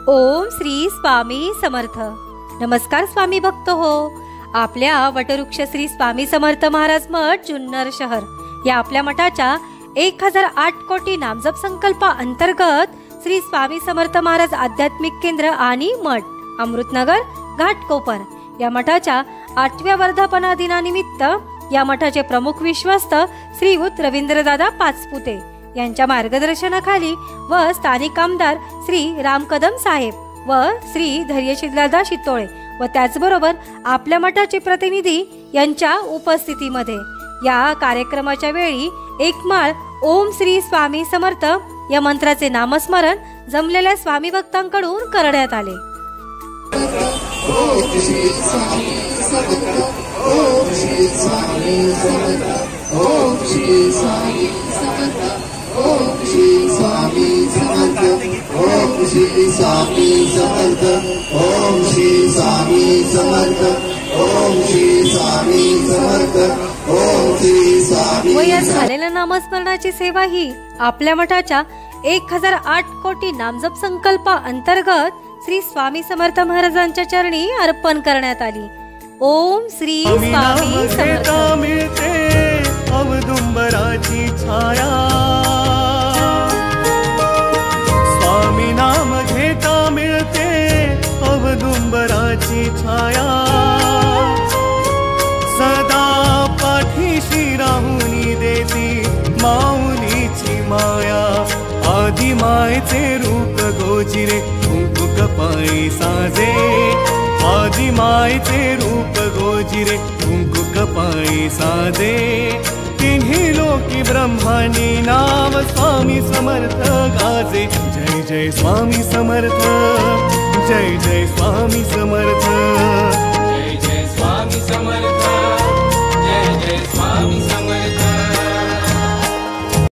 ओम श्री स्वामी समर्थ. नमस्कार स्वामी भक्त हो. आपल्या वटवृक्ष श्री स्वामी समर्थ महाराज मठ जुन्नर शहर या आपल्या मठाच्या 1008 कोटी नामजप संकल्पा अंतर्गत श्री स्वामी समर्थ महाराज आध्यात्मिक केंद्र आणि मठ अमृतनगर घाटकोपर या मठाच्या 8व्या वर्धापना दिनानिमित्त या मठाचे प्रमुख विश्वस्त श्रीयुत रवींद्रदादा पाचपुते यांच्या मार्गदर्शनाखाली व स्थानिक आमदार श्री राम कदम साहेब व श्री धैर्यशीलदादा शितोळे व त्याचबरोबर आपल्या मठाचे प्रतिनिधी यांच्या उपस्थितीमध्ये या कार्यक्रमाच्या वेळी एक माळ ओम श्री स्वामी समर्थ या मंत्राचे नामस्मरण जमलेल्या स्वामी भक्तांकडून करण्यात आले. ओम श्री स्वामी समर्थ. ओम श्री स्वामी समर्थ. ओम श्री स्वामी समर्थ. ओम श्री स्वामी समर्थ. ओम श्री स्वामी समर्थ. ओम श्री स्वामी समर्थ. ओम श्री स्वामी समर्थ. ओम श्री स्वामी. व या झालेल्या नामस्मरणाची सेवा ही आपल्या मठाच्या 1008 कोटी नामजप संकल्पा अंतर्गत श्री स्वामी समर्थ महाराजांच्या चरणी अर्पण करण्यात आली. ओम श्री स्वामी समर्थ. मिळते अवदुंबराची छाया, स्वामी नाम घेता मिळते अवदुंबराची छाया, सदा पाठीशी राहुनी देती माऊलीची माया, आदि मायेचे रूप गोजिरे कुंकू कपाळी साजे, आदि मायेचे रूप गोजिरे कुंकू कपाळी साजे, तिन्ही लोकी ब्रह्मांडी नाम स्वामी समर्थ गाजे. जय जय स्वामी समर्थ. जय जय स्वामी